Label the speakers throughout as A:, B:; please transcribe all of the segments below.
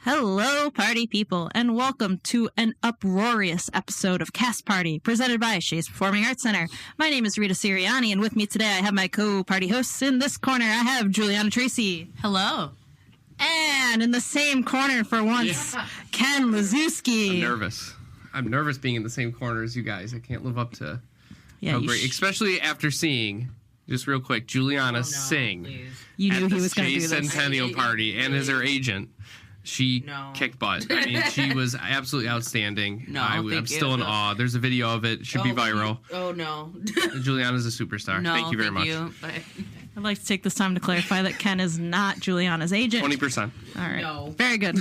A: Hello, party people, and welcome to an uproarious episode of Cast Party, presented by Shea's Performing Arts Center. My name is Rita Sirianni, and with me today I have my co-party hosts. In this corner, I have Juliana Tracy.
B: Hello.
A: And in the same corner for once, Ken Lazewski.
C: I'm nervous being in the same corner as you guys. I can't live up to
A: how
C: great, especially after seeing, just real quick, Juliana sing.
B: Please.
A: You knew
C: at
A: he was going to do
C: Shea
A: this.
C: Centennial Party, and as her agent, she kicked butt. I mean, she was absolutely outstanding. I'm still in awe. There's a video of it. It should be viral.
B: Oh, no.
C: Juliana's a superstar.
B: No,
C: thank you very much.
A: I'd like to take this time to clarify that Ken is not Juliana's agent.
C: 20%.
A: All right.
B: No.
A: Very good.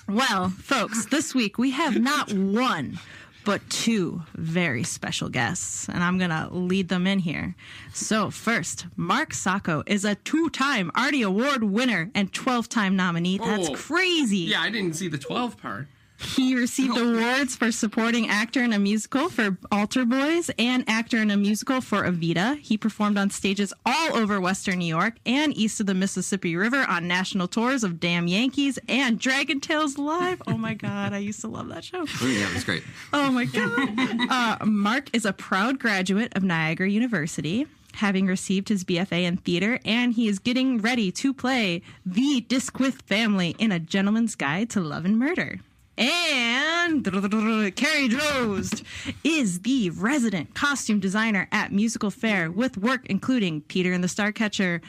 A: Well, folks, this week we have not one, but two very special guests, and I'm going to lead them in here. So first, Marc Sacco is a 2-time Artie Award winner and 12-time nominee. That's crazy.
C: Yeah, I didn't see the 12 part.
A: He received awards for supporting actor in a musical for Altar Boys and actor in a musical for Evita. He performed on stages all over Western New York and east of the Mississippi River on national tours of Damn Yankees and Dragon Tales Live. Oh my God, I used to love that show.
D: Oh, yeah, it was great.
A: Oh my God. Marc is a proud graduate of Niagara University, having received his BFA in theater, and he is getting ready to play the Disquith family in A Gentleman's Guide to Love and Murder. And Kari Drozd is the resident costume designer at MusicalFare, with work including Peter and the Starcatcher.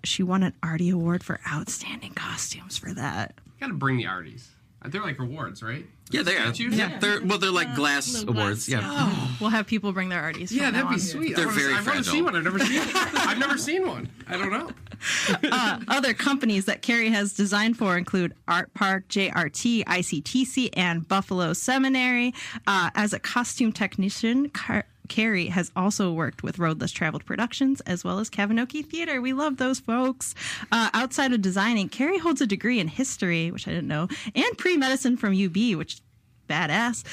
A: She won an Artie Award for outstanding costumes for that.
C: You gotta bring the Arties. They're like rewards, right?
D: Yeah, they are.
A: Yeah.
D: They're like glass awards. Yeah.
A: Oh, We'll have people bring their Arties.
C: Yeah, that'd be sweet.
D: They're very
C: I want to
D: fragile.
C: see one. I've never seen one. I don't know.
A: Other companies that Kari has designed for include Art Park, JRT, ICTC, and Buffalo Seminary. As a costume technician, Kari has also worked with Roadless Traveled Productions as well as Kavinoki Theater. We love those folks. Outside of designing, Kari holds a degree in history, which I didn't know, and pre-medicine from UB, which badass.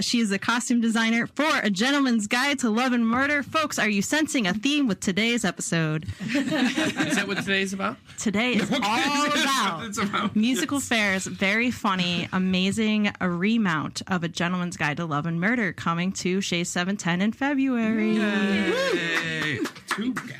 A: She is a costume designer for A Gentleman's Guide to Love and Murder. Folks, are you sensing a theme with today's episode?
C: Is that what today's about?
A: Today is all about MusicalFare's very funny, amazing remount of A Gentleman's Guide to Love and Murder, coming to Shea 710 in February.
D: Yay.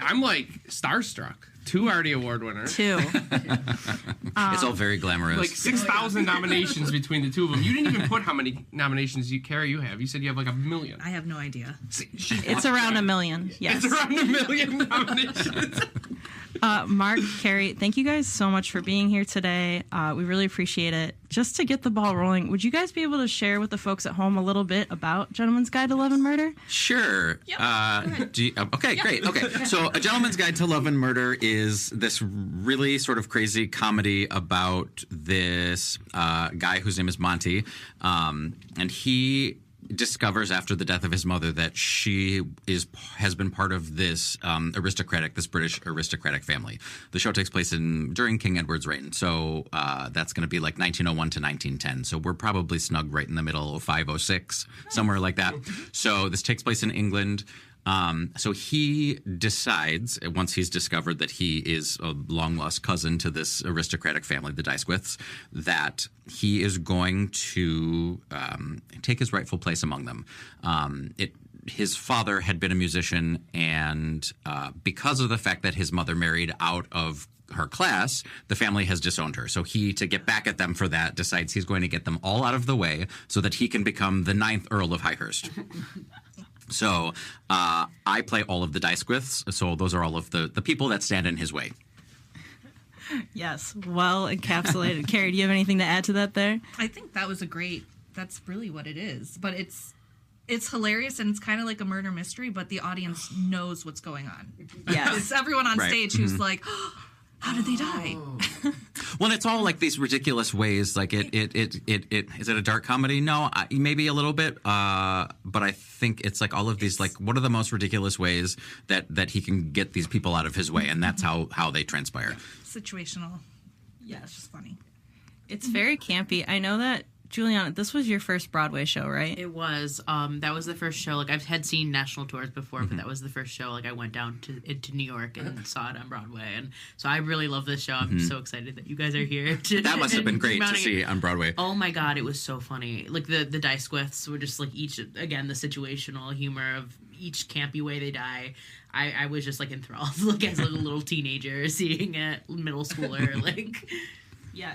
C: I'm like starstruck. 2 Artie Award winners.
A: 2.
D: It's all very glamorous.
C: Like 6,000 nominations between the two of them. You didn't even put how many nominations Kari you have. You said you have like 1 million.
B: I have no idea.
A: It's around 1 million. Yes.
C: It's around 1 million nominations.
A: Marc, Kari, thank you guys so much for being here today. We really appreciate it. Just to get the ball rolling, would you guys be able to share with the folks at home a little bit about Gentleman's Guide to Love and Murder?
D: Sure.
B: Yep.
D: Great. Okay. So A Gentleman's Guide to Love and Murder is this really sort of crazy comedy about this guy whose name is Monty. And he discovers after the death of his mother that she has been part of this British aristocratic family. The show takes place during King Edward's reign, so that's going to be like 1901 to 1910. So we're probably snug right in the middle of 506, somewhere like that. So this takes place in England. So he decides, once he's discovered that he is a long-lost cousin to this aristocratic family, the Disquiths, that he is going to take his rightful place among them. His father had been a musician, and because of the fact that his mother married out of her class, the family has disowned her. So he, to get back at them for that, decides he's going to get them all out of the way so that he can become the 9th Earl of Highhurst. So I play all of the Disquiths, so those are all of the people that stand in his way.
A: Yes, well encapsulated. Kari, do you have anything to add to that there?
B: I think that was that's really what it is. But it's hilarious, and it's kind of like a murder mystery, but the audience knows what's going on.
A: Yes.
B: It's everyone on
D: Right.
B: stage who's like, oh, how did they die?
D: Well, it's all like these ridiculous ways. Like is it a dark comedy? No, maybe a little bit. But I think it's like all of these, like, what are the most ridiculous ways that he can get these people out of his way, and that's how they transpire.
B: Situational. Yeah, it's just funny.
A: It's very campy. I know that Juliana, this was your first Broadway show, right?
E: It was. That was the first show. Like, I had seen national tours before, but that was the first show. Like, I went down to New York and saw it on Broadway, and so I really love this show. I'm so excited that you guys are here.
D: That must have been great to see on Broadway.
E: Oh my God, it was so funny. Like the Dysquiths were just like each, again, the situational humor of each campy way they die. I was just like enthralled, like as a little teenager seeing a middle schooler. Like,
A: yeah,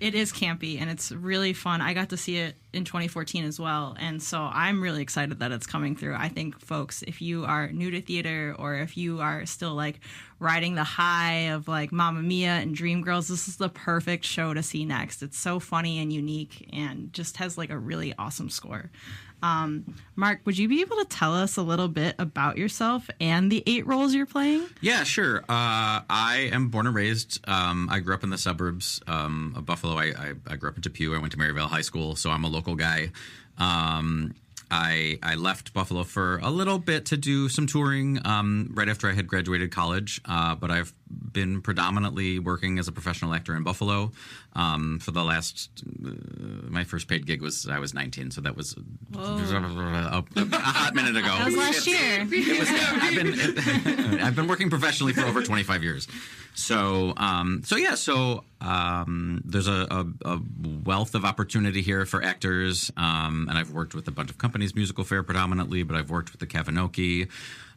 A: it is campy and it's really fun. I got to see it in 2014 as well, and so I'm really excited that it's coming through. I think, folks, if you are new to theater or if you are still like riding the high of like Mamma Mia and Dreamgirls, this is the perfect show to see next. It's so funny and unique and just has like a really awesome score. Marc, would you be able to tell us a little bit about yourself and the 8 roles you're playing?
D: Yeah, sure. I am born and raised. I grew up in the suburbs of Buffalo. I grew up in Depew. I went to Maryvale High School, so I'm a local guy. I left Buffalo for a little bit to do some touring right after I had graduated college, but I've been predominantly working as a professional actor in Buffalo for the last. My first paid gig was I was 19, so that was a hot minute ago.
A: That was last year.
D: I've been working professionally for over 25 years. So there's a wealth of opportunity here for actors, and I've worked with a bunch of companies, MusicalFare predominantly, but I've worked with the Cavanoki.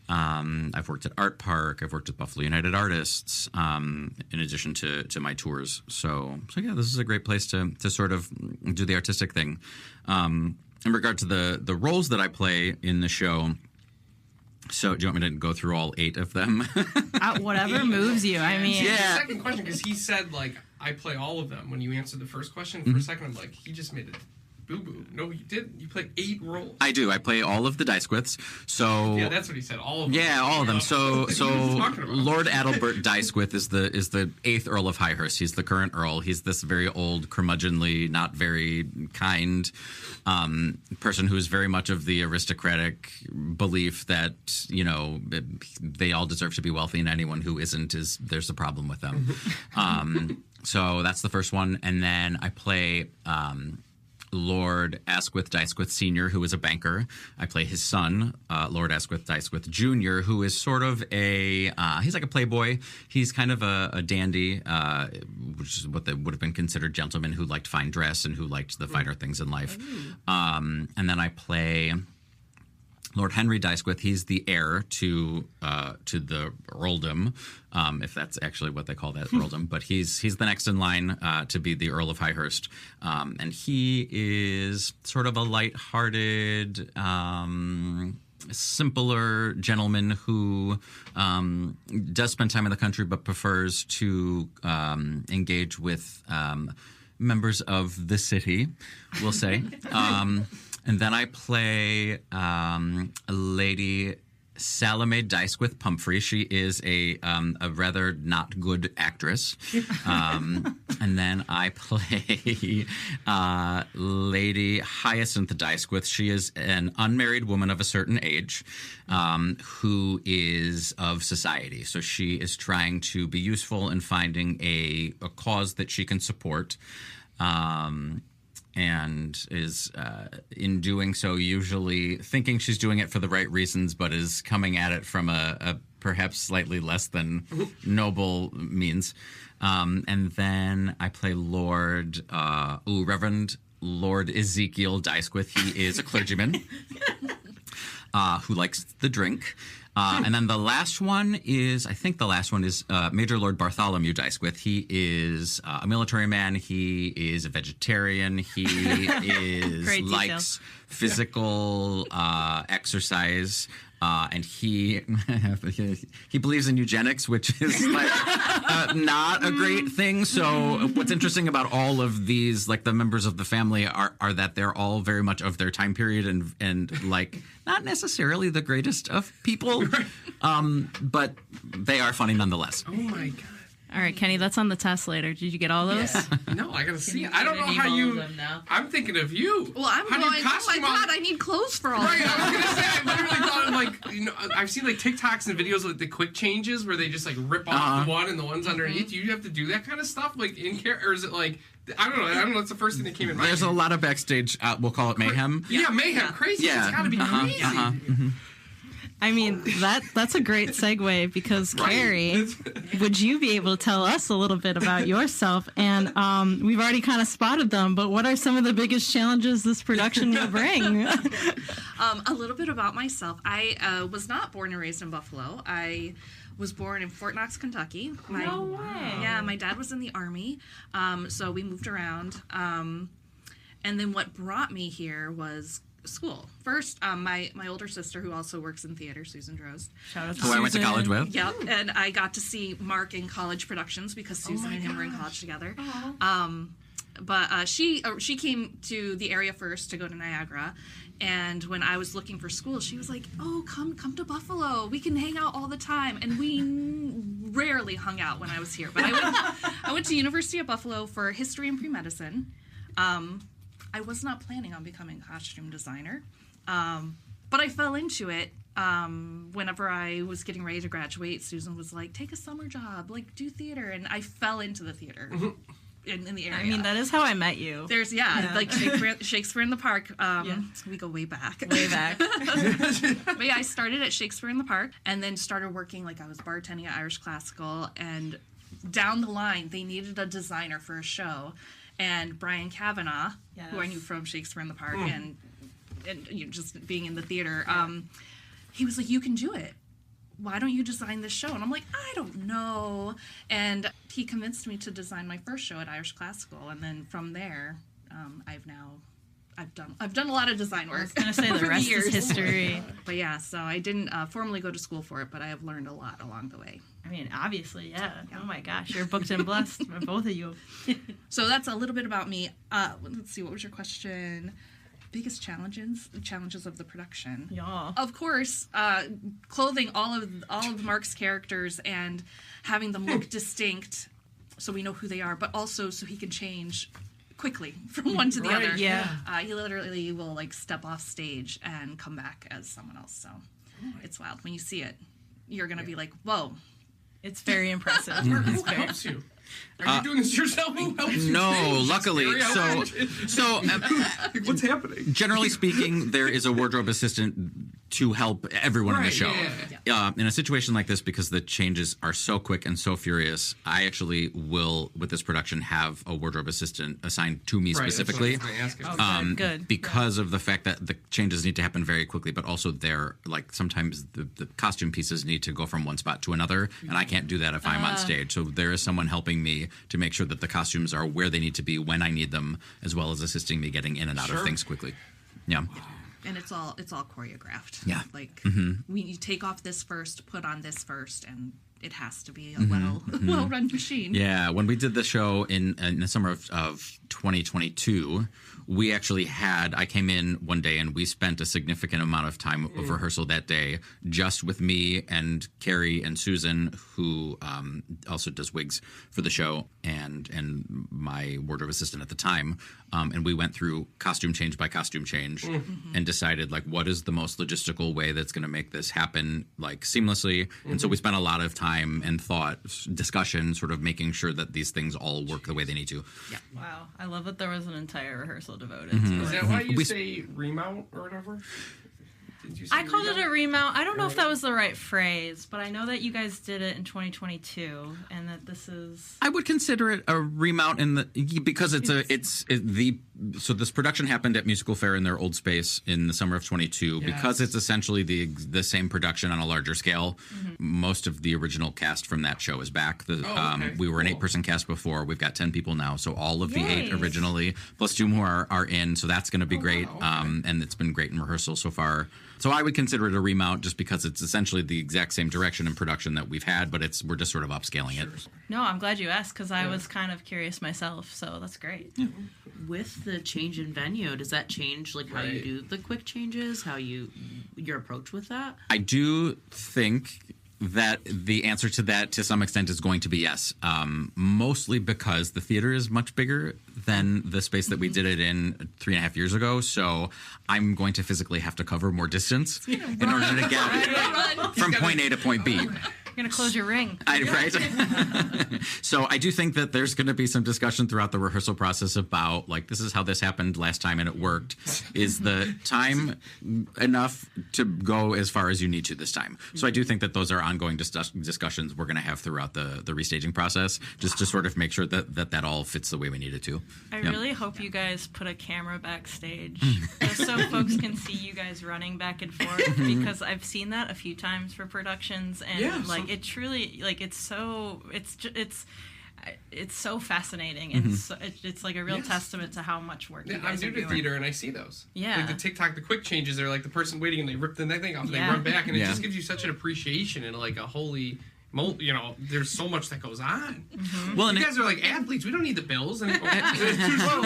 D: I've worked at Art Park. I've worked with Buffalo United Artists, in addition to my tours. So yeah, this is a great place to sort of do the artistic thing. In regard to the roles that I play in the show. So, do you want me to go through all 8 of them?
A: Whatever moves you. I mean,
C: yeah. The second question, because he said like I play all of them. When you answered the first question, for a second I'm like, he just made it boo-boo. No, you didn't. You played 8 roles.
D: I do. I play all of the Dysquiths. So
C: yeah, that's what he said. All of them.
D: Yeah, all of them. So Lord Adalbert Dysquith is the 8th Earl of Highhurst. He's the current Earl. He's this very old, curmudgeonly, not very kind person who is very much of the aristocratic belief that they all deserve to be wealthy, and anyone who isn't there's a problem with them. So that's the first one, and then I play. Lord Asquith Dysquith Sr., who is a banker. I play his son, Lord Asquith Dysquith Jr., who is sort of he's like a playboy. He's kind of a dandy, which is what they would have been considered gentlemen who liked fine dress and who liked the finer things in life. And then I play Lord Henry Dysquith. He's the heir to the earldom, if that's actually what they call that, earldom. But he's the next in line to be the Earl of Highhurst, and he is sort of a lighthearted, simpler gentleman who does spend time in the country, but prefers to engage with members of the city, we'll say. And then I play Lady Salome Dysquith Pumphrey. She is a rather not good actress. And then I play Lady Hyacinth Dysquith. She is an unmarried woman of a certain age who is of society. So she is trying to be useful in finding a cause that she can support. And is, in doing so, usually thinking she's doing it for the right reasons, but is coming at it from a perhaps slightly less than noble means. And then I play Reverend Lord Ezekiel Dysquith. He is a clergyman who likes the drink. And then the last one is Major Lord Bartholomew Dysquith. He is a military man. He is a vegetarian. He likes physical exercise. And he believes in eugenics, which is like not a great thing. So what's interesting about all of these, like the members of the family, are that they're all very much of their time period and like not necessarily the greatest of people, but they are funny nonetheless.
C: Oh my God.
A: All right, Kenny, that's on the test later. Did you get all those?
C: Yeah. No, I gotta see it. I don't know how you. I'm thinking of you.
B: Well, I'm
C: how
B: going. Oh my god, I need clothes for all.
C: Right, I was gonna say. I literally thought of like, you know, I've seen like TikToks and videos with the quick changes where they just like rip off the one and the ones underneath. Do you have to do that kind of stuff like in care, or is it like? I don't know. That's the first thing that came in mind.
D: There's a lot of backstage. We'll call it mayhem.
C: Yeah, mayhem. Crazy. Yeah. It's got to be crazy.
A: I mean, that's a great segue because, Kari, would you be able to tell us a little bit about yourself? And we've already kind of spotted them, but what are some of the biggest challenges this production will bring?
B: A little bit about myself. I was not born and raised in Buffalo. I was born in Fort Knox, Kentucky.
E: No way.
B: Yeah, my dad was in the Army, so we moved around. And then what brought me here was school. First, my older sister, who also works in theater, Susan Drozd.
A: Shout out to
D: who
A: Susan.
D: I went to college with.
B: Yep, and I got to see Marc in college productions because Susan and him were in college together. But she came to the area first to go to Niagara, and when I was looking for school, she was like, "Oh, come to Buffalo. We can hang out all the time." And we rarely hung out when I was here. But I went to University of Buffalo for history and pre-medicine. I was not planning on becoming a costume designer, but I fell into it. Whenever I was getting ready to graduate, Susan was like, "Take a summer job, like do theater," and I fell into the theater in the area.
A: I mean, that is how I met you.
B: There's like Shakespeare in the Park. We go way back.
A: Way back.
B: But yeah, I started at Shakespeare in the Park, and then started working. Like I was bartending at Irish Classical, and down the line, they needed a designer for a show. And Brian Kavanaugh, who I knew from Shakespeare in the Park and you know, just being in the theater, he was like, "You can do it. Why don't you design this show?" And I'm like, "I don't know." And he convinced me to design my first show at Irish Classical, and then from there, I've done a lot of design work.
A: I was gonna say the rest is history.
B: But yeah, so I didn't formally go to school for it, but I have learned a lot along the way.
A: I mean, obviously, yeah. Oh my gosh, you're booked and blessed, both of you.
B: So that's a little bit about me. Let's see, what was your question? Biggest challenges of the production.
A: Yeah.
B: Of course, clothing all of Marc's characters and having them look distinct, so we know who they are, but also so he can change quickly from one to the other.
A: Yeah.
B: He literally will like step off stage and come back as someone else. So it's wild. When you see it, you're gonna be like, "Whoa."
A: It's very impressive.
C: Who helps you? Are you doing this yourself? Who helps you?
D: No, luckily. So
C: what's happening?
D: Generally speaking, there is a wardrobe assistant to help everyone in the show. In a situation like this, because the changes are so quick and so furious, I actually will, with this production, have a wardrobe assistant assigned to me specifically.
A: Good.
D: Because of the fact that the changes need to happen very quickly, but also they're like sometimes the costume pieces need to go from one spot to another, and I can't do that if I'm on stage. So there is someone helping me to make sure that the costumes are where they need to be when I need them, as well as assisting me getting in and out of things quickly. Yeah.
B: And it's all choreographed.
D: Yeah.
B: Like you take off this first, put on this first, and it has to be a well-run machine.
D: Yeah. When we did the show in the summer of 2022, we actually I came in one day and we spent a significant amount of time of rehearsal that day just with me and Kari and Susan, who also does wigs for the show, and my wardrobe assistant at the time. And we went through costume change by costume change and decided like what is the most logistical way that's going to make this happen like seamlessly. And so we spent a lot of time and thought, discussion, sort of making sure that these things all work the way they need to.
B: Yeah.
A: Wow. I love that there was an entire rehearsal devoted
C: Is
A: to it.
C: that why you say remount or whatever?
A: I called it a remount. I don't know if that was the right phrase, but I know that you guys did it in 2022, and that this is.
D: I would consider it a remount because so this production happened at MusicalFare in their old space in the summer of 22. Yes. Because it's essentially the same production on a larger scale. Most of the original cast from that show is back. We were an 8-person cast before. We've got 10 people now, so all of the 8 originally plus 2 more are in. So that's going to be great, and it's been great in rehearsal so far. So I would consider it a remount just because it's essentially the exact same direction and production that we've had, but we're just sort of upscaling it.
A: No, I'm glad you asked because I was kind of curious myself, so that's great.
E: Yeah. With the change in venue, does that change like how you do the quick changes, how your approach with that?
D: I do think that the answer to that, to some extent, is going to be yes. Mostly because the theater is much bigger than the space that we did it in 3.5 years ago. So I'm going to physically have to cover more distance in order to get from point A to point B.
A: You're going to close your ring.
D: Right? So I do think that there's going to be some discussion throughout the rehearsal process about, like, this is how this happened last time and it worked. Is the time enough to go as far as you need to this time? So I do think that those are ongoing discussions we're going to have throughout the restaging process, just to sort of make sure that all fits the way we need it to.
A: I really hope you guys put a camera backstage just so folks can see you guys running back and forth, because I've seen that a few times for productions, and it truly, like, it's so fascinating, and it's like a real testament to how much work you guys are doing.
C: I'm new to theater, and I see those.
A: Yeah.
C: Like the TikTok, the quick changes, they're like the person waiting and they rip the thing off and they run back, and it just gives you such an appreciation and like a holy... there's so much that goes on. Mm-hmm. Well, and you guys are like athletes. We don't need the bills anymore. Whoa.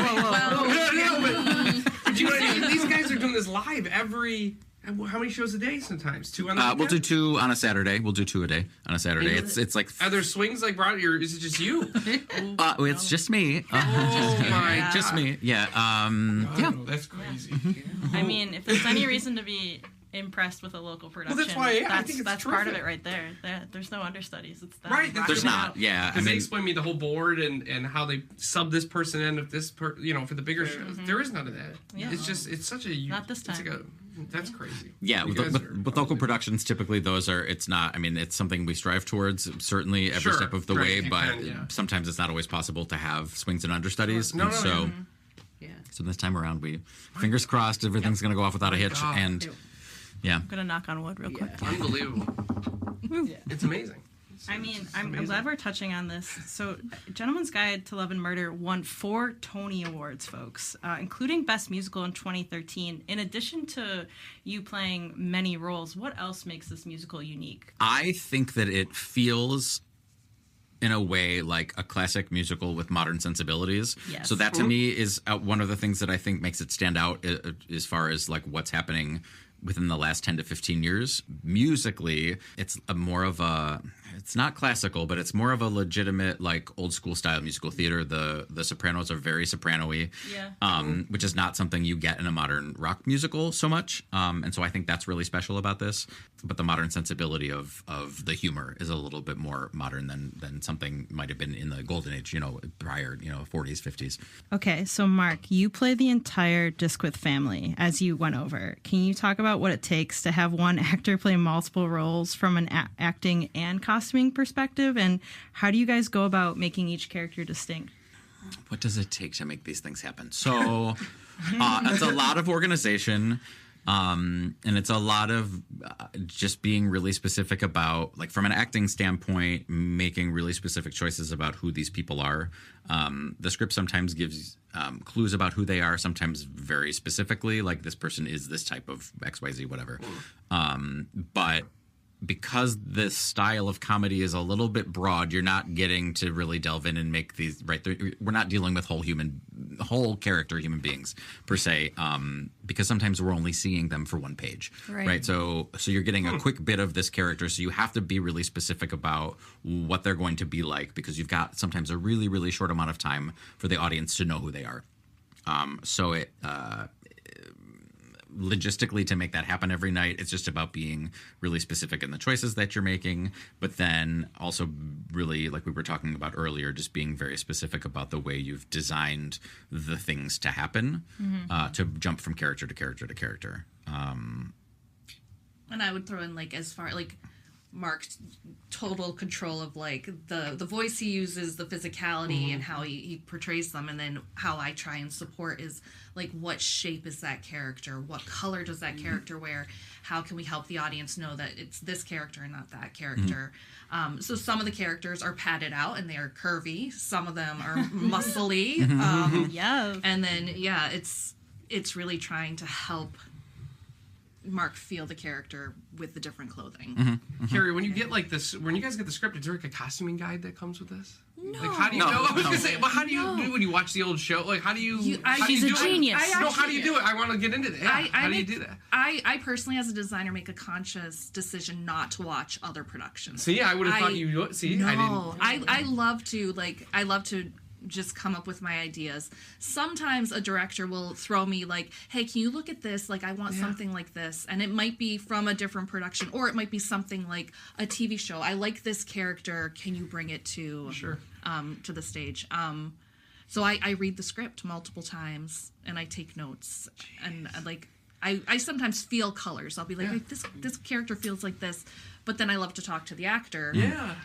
C: But you know what I mean? These guys are doing this live every... How many shows a day sometimes? 2 on the weekend?
D: We'll do 2 on a Saturday. We'll do 2 a day on a Saturday. It's like...
C: Are there swings like brought, or is it just you?
D: It's just me. Just me. Yeah.
C: Wow, that's crazy.
A: I mean, if there's any reason to be impressed with a local production,
C: that's why I think
A: that's
C: terrific.
A: part of it right there. There's no understudies. It's that.
C: Right.
D: There's not. Yeah.
C: Because they explain me the whole board and how they sub this person in if this for the bigger shows. There is none of that. Yeah. It's such a...
A: Not this time.
C: That's crazy.
D: Yeah, with local productions, typically it's not, I mean, it's something we strive towards, certainly every step of the way, but sometimes it's not always possible to have swings and understudies. So this time around, fingers crossed, everything's going to go off without a hitch. And
A: I'm going to knock on wood real quick.
C: Unbelievable. It's amazing.
A: I'm glad we're touching on this. So, Gentleman's Guide to Love and Murder won 4 Tony Awards, folks, including Best Musical in 2013. In addition to you playing many roles, what else makes this musical unique?
D: I think that it feels, in a way, like a classic musical with modern sensibilities.
A: Yes.
D: So that, to me, is one of the things that I think makes it stand out as far as like what's happening within the last 10 to 15 years. Musically, it's it's not classical, but it's more of a legitimate, like, old school style musical theater. The sopranos are very soprano-y, which is not something you get in a modern rock musical so much. And so I think that's really special about this. But the modern sensibility of the humor is a little bit more modern than something might have been in the golden age, prior, 40s, 50s.
A: Okay, so Mark, you play the entire Disquith family, as you went over. Can you talk about what it takes to have one actor play multiple roles from an acting and costuming perspective, and how do you guys go about making each character distinct?
D: What does it take to make these things happen? So it's a lot of organization. And it's a lot of just being really specific about, like, from an acting standpoint, making really specific choices about who these people are. The script sometimes gives clues about who they are, sometimes very specifically, like this person is this type of XYZ, whatever. But because this style of comedy is a little bit broad, you're not getting to really delve in and make these we're not dealing with whole character human beings per se, because sometimes we're only seeing them for one page, right? So you're getting a quick bit of this character, so you have to be really specific about what they're going to be like, because you've got sometimes a really, really short amount of time for the audience to know who they are. So it logistically, to make that happen every night, it's just about being really specific in the choices that you're making, but then also really, like we were talking about earlier, just being very specific about the way you've designed the things to happen, to jump from character to character to character.
B: And I would throw in, like, as far, like, Mark's total control of, like, the voice he uses, the physicality, and how he portrays them, and then how I try and support is, like, what shape is that character, what color does that character wear, how can we help the audience know that it's this character and not that character. So some of the characters are padded out and they're curvy, some of them are muscly, and then it's really trying to help Mark feel the character with the different clothing.
C: Kari, when you get like this, when you guys get the script, is there like a costuming guide that comes with this?
B: No.
C: Like, how do you know? I was gonna say, well, how do you do when you watch the old show? Like, how do you? How do
A: she's
C: you
A: a
C: do
A: genius.
C: It? No, how do you do it? I want to get into that. How do you do that?
B: I personally, as a designer, make a conscious decision not to watch other productions.
C: See, I would have thought you would. See,
B: No,
C: I didn't.
B: I love to just come up with my ideas. Sometimes a director will throw me like, hey, can you look at this? Like, I want something like this. And it might be from a different production, or it might be something like a TV show. I like this character. Can you bring it to to the stage? So I read the script multiple times and I take notes. And like I sometimes feel colors. I'll be like, this character feels like this. But then I love to talk to the actor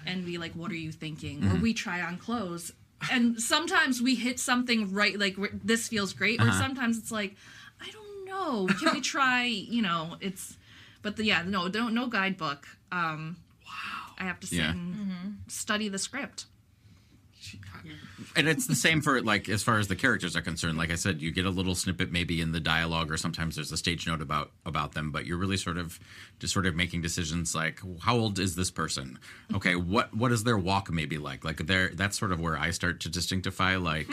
B: and be like, what are you thinking? Or we try on clothes. And sometimes we hit something right, like this feels great, or sometimes it's like, I don't know, can we try? No guidebook. Wow, I have to sit and study the script.
D: And it's the same for, like, as far as the characters are concerned. Like I said, you get a little snippet maybe in the dialogue, or sometimes there's a stage note about them, but you're really sort of making decisions like, how old is this person? Okay, what is their walk maybe like? Like, that's sort of where I start to distinctify, like,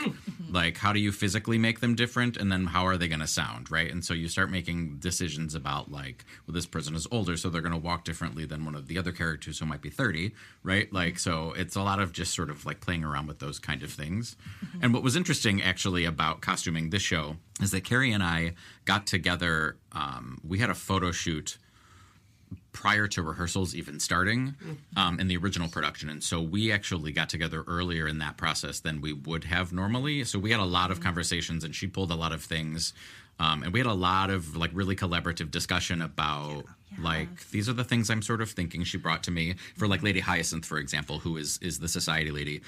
D: like, how do you physically make them different, and then how are they going to sound, right? And so you start making decisions about, like, well, this person is older, so they're going to walk differently than one of the other characters who might be 30, right? Like, so it's a lot of just sort of, like, playing around with those kind of things. And what was interesting, actually, about costuming this show is that Kari and I got together. We had a photo shoot prior to rehearsals even starting in the original production. And so we actually got together earlier in that process than we would have normally. So we had a lot of conversations, and she pulled a lot of things. And we had a lot of, like, really collaborative discussion about, like, these are the things I'm sort of thinking. She brought to me for, like, Lady Hyacinth, for example, who is the society lady,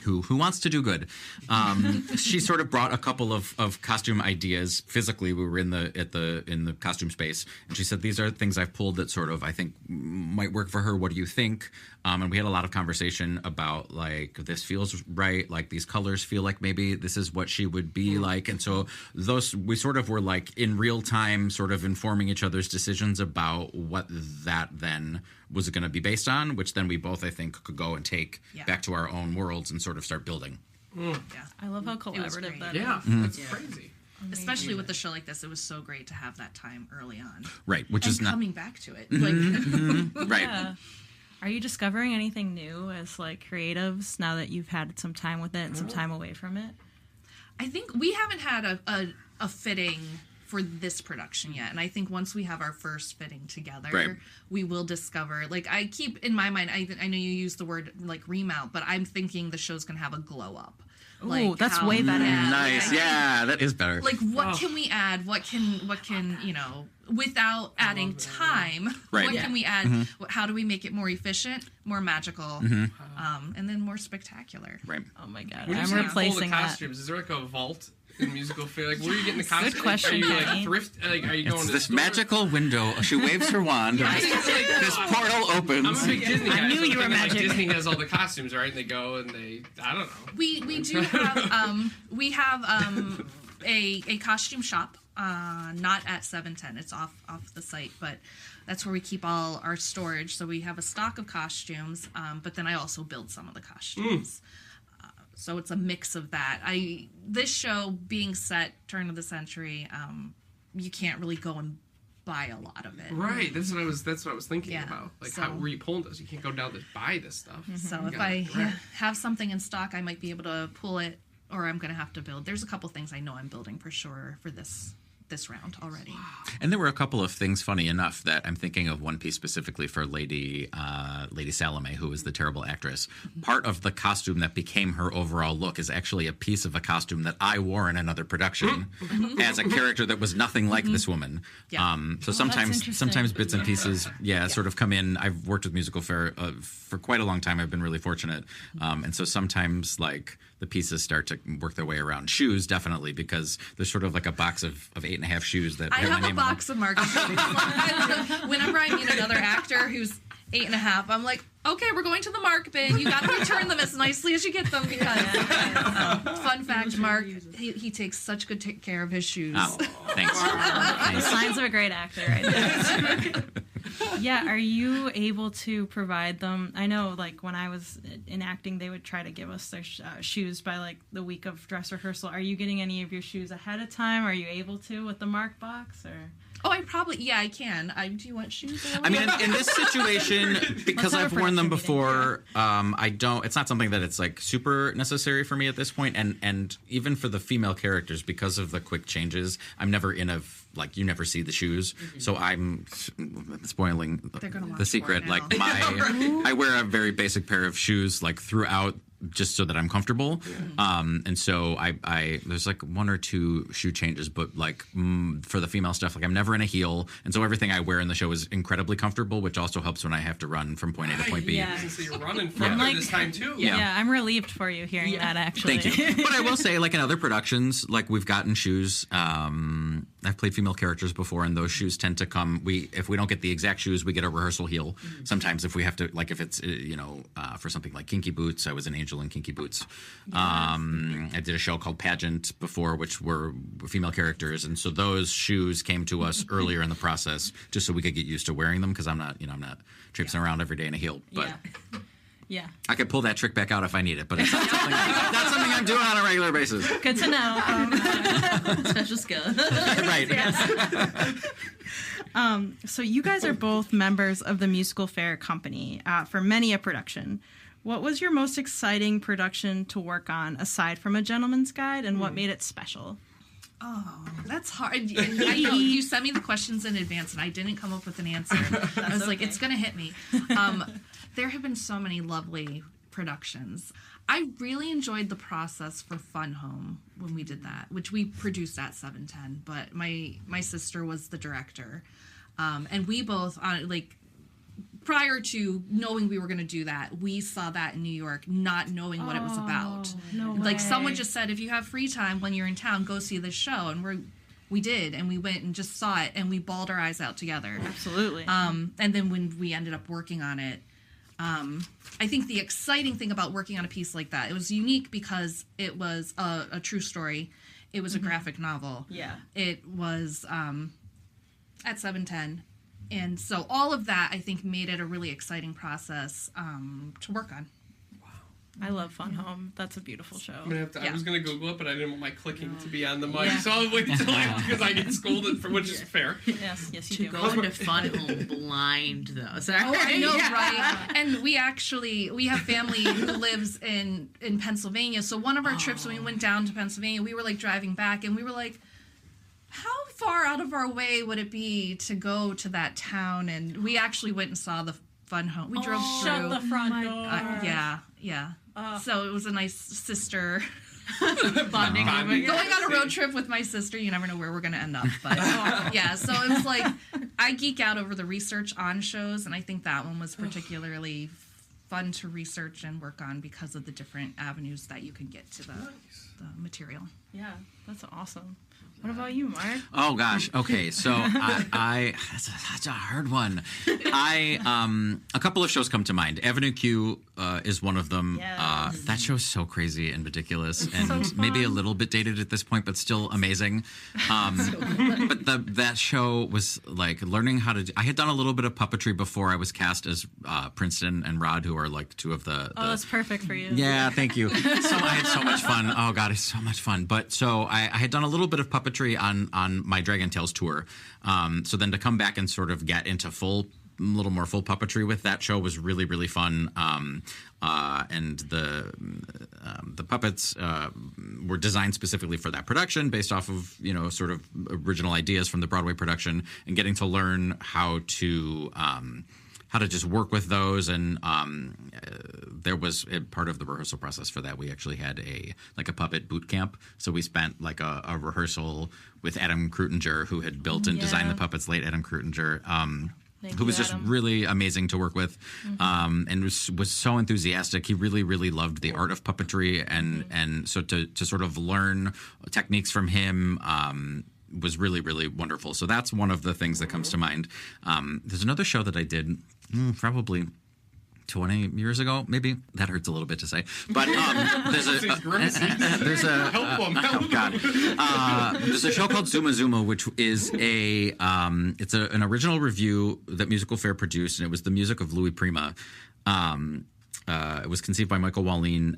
D: who wants to do good. She sort of brought a couple of costume ideas. Physically, we were in the costume space, and she said, these are things I've pulled that sort of I think might work for her. What do you think? And we had a lot of conversation about, like, this feels right. Like, these colors feel like maybe this is what she would be like. And so we sort of were, like, in real time sort of informing each other's decisions about what that then was going to be based on, which then we both, I think, could go and take back to our own worlds and sort of start building.
A: I love how collaborative that is.
C: Yeah, that's crazy.
B: Especially with a show like this, it was so great to have that time early on.
D: Right, which is not
B: coming back to it. Like,
D: right.
A: Yeah. Are you discovering anything new as, like, creatives now that you've had some time with it and some time away from it?
B: I think we haven't had a fitting for this production yet, and I think once we have our first fitting together, we will discover. Like, I keep in my mind, I know you use the word, like, remount, but I'm thinking the show's gonna have a glow up.
A: Oh,
B: like,
A: that's way better.
D: Nice. Yeah, that is better.
B: Like, what can we add? What can without adding time? What can we add? How do we make it more efficient, more magical, and then more spectacular?
D: Right.
A: Oh my god,
C: When you
A: I'm
C: say
A: replacing
C: pull the
A: that.
C: costumes, is there like a vault in MusicalFare? Like, where are you getting the costumes?
A: Good question,
C: Are you like
A: Kenny.
C: thrift? Like, are you going
D: It's
C: to
D: this
C: the store?
D: magical window. She waves her wand. and this portal opens.
C: I'm a big Disney guy.
A: I knew
C: so
A: you were
C: I'm thinking,
A: magic.
C: Like, Disney has all the costumes, right? And they go and I don't know.
B: We do have a costume shop, not at 710. It's off the site, but that's where we keep all our storage. So we have a stock of costumes, but then I also build some of the costumes. So it's a mix of that. This show being set turn of the century, you can't really go and buy a lot of it.
C: Right. That's what I was thinking
B: Yeah,
C: about. Like,
B: so-
C: how were you pulling those? You can't go down to buy this stuff.
B: So
C: You
B: if
C: gotta
B: I
C: direct.
B: have something in stock, I might be able to pull it, or I'm going to have to build. There's a couple things I know I'm building for sure for this round already.
D: And there were a couple of things, funny enough, that I'm thinking of one piece specifically for Lady Salome, who was the terrible actress. Part of the costume that became her overall look is actually a piece of a costume that I wore in another production as a character that was nothing like this woman.
B: Yeah.
D: So
A: interesting.
D: sometimes bits and pieces, sort of come in. I've worked with MusicalFare for quite a long time. I've been really fortunate. And so sometimes, like, the pieces start to work their way around. Shoes, definitely, because there's sort of like a box of 8.5 shoes that
B: I
D: have my
B: have a
D: name on them.
B: box of Marc Sacco. Whenever I meet another actor who's 8.5, I'm like, okay, we're going to the Marc bin. You got to return them as nicely as you get them because, fun fact, And Mark, he takes such good care of his shoes.
D: Oh, thanks.
A: Signs of a great actor, right there. Yeah, are you able to provide them? I know, like, when I was in acting, they would try to give us their shoes by, like, the week of dress rehearsal. Are you getting any of your shoes ahead of time? Are you able to with the Mark box, or...?
B: Oh, I can. Do you want shoes?
D: I mean, in this situation, because I've worn them before, I don't. It's not something that it's like super necessary for me at this point. And even for the female characters, because of the quick changes, I'm never in a like you never see the shoes. Mm-hmm. So I'm spoiling the secret. Like I wear a very basic pair of shoes like throughout, just so that I'm comfortable. Yeah. And so I there's like one or two shoe changes, but like for the female stuff, like I'm never in a heel. And so everything I wear in the show is incredibly comfortable, which also helps when I have to run from point A to point B.
C: Yeah. So you're running further this time too.
A: Yeah, I'm relieved for you hearing that, actually.
D: Thank you. But I will say, like in other productions, like we've gotten shoes. I've played female characters before, and those shoes tend to come. If we don't get the exact shoes, we get a rehearsal heel. Mm-hmm. Sometimes if we have to, like if it's for something like Kinky Boots, I was an angel in Kinky Boots. Yes. I did a show called Pageant before, which were female characters, and so those shoes came to us earlier in the process, just so we could get used to wearing them, because I'm not traipsing around every day in a heel. But
A: yeah,
D: I could pull that trick back out if I need it, but it's not something I'm doing on a regular basis.
A: Good to know.
E: Special skill.
D: Right.
A: So you guys are both members of the MusicalFare company for many a production. What was your most exciting production to work on, aside from A Gentleman's Guide, and what made it special?
B: Oh, that's hard. I know you sent me the questions in advance, and I didn't come up with an answer. I was like, it's going to hit me. There have been so many lovely productions. I really enjoyed the process for Fun Home when we did that, which we produced at 710, but my sister was the director. And we both, prior to knowing we were going to do that, we saw that in New York, not knowing what it was about.
A: No way.
B: Like, someone just said, if you have free time when you're in town, go see this show. And we did, and we went and just saw it, and we bawled our eyes out together.
A: Absolutely.
B: And then when we ended up working on it, I think the exciting thing about working on a piece like that, it was unique because it was a true story. It was a graphic novel.
A: Yeah.
B: It was at 710. And so all of that, I think, made it a really exciting process to work on.
A: I love Fun Home. That's a beautiful show.
C: I was going to Google it, but I didn't want my clicking to be on the mic, so I'll wait until because I get scolded for, which is fair.
A: Yes, you do.
E: Go into Fun Home blind, though. Sorry.
B: Oh, I know, right? And we have family who lives in Pennsylvania, so one of our trips when we went down to Pennsylvania, we were like driving back, and we were like, how far out of our way would it be to go to that town? And we actually went and saw the Fun Home. We drove through.
A: Shut the front door.
B: Yeah. So it was a nice sister
E: bonding moment.
B: Going on a road trip with my sister, you never know where we're going to end up. But so it was like, I geek out over the research on shows, and I think that one was particularly fun to research and work on because of the different avenues that you can get to the material.
A: Yeah, that's awesome. What about you, Mark?
D: Oh gosh. Okay, so that's such a hard one. A couple of shows come to mind. Avenue Q is one of them.
A: Yes.
D: That show's so crazy and ridiculous, and
A: so
D: maybe a little bit dated at this point, but still amazing. But that show was like learning how to. I had done a little bit of puppetry before I was cast as Princeton and Rod, who are like two of the.
A: Oh, that's perfect for you.
D: Yeah, thank you. So I had so much fun. Oh God, it's so much fun. But so I had done a little bit of puppetry on my Dragon Tales tour. So then to come back and sort of get into a little more full puppetry with that show was really, really fun. And the puppets were designed specifically for that production based off of, sort of original ideas from the Broadway production, and getting to learn how to just work with those. And there was part of the rehearsal process for that. We actually had a puppet boot camp. So we spent like a rehearsal with Adam Krutinger, who had built and designed the puppets, late Adam Krutinger, who was just really amazing to work with, and was so enthusiastic. He really, really loved the art of puppetry, and so to sort of learn techniques from him was really, really wonderful. So that's one of the things that comes to mind. There's another show that I did probably 20 years ago, maybe. That hurts a little bit to say. But there's a oh God. There's a show called Zuma Zuma, which is an original review that MusicalFare produced, and it was the music of Louis Prima. It was conceived by Michael Wallin,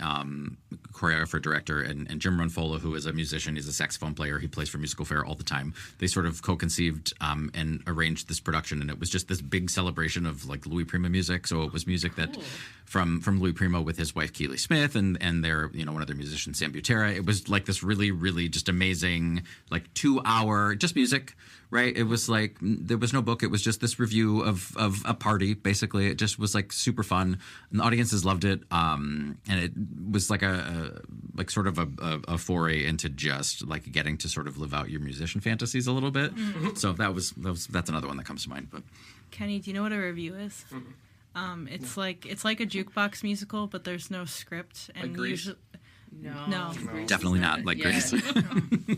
D: choreographer, director, and Jim Runfola, who is a musician. He's a saxophone player. He plays for MusicalFare all the time. They sort of co-conceived and arranged this production, and it was just this big celebration of like Louis Prima music. So it was music that from Louis Prima with his wife Keely Smith and their one of their musicians, Sam Butera. It was like this really, really just amazing 2-hour just music. Right, it was like there was no book. It was just this review of a party. Basically, it just was like super fun, and the audiences loved it. And it was like a sort of a foray into just like getting to sort of live out your musician fantasies a little bit. Mm-hmm. So that's another one that comes to mind. But
A: Kenny, do you know what a review is? Mm-hmm. It's like a jukebox musical, but there's no script and usually. No.
D: Definitely not like Grease.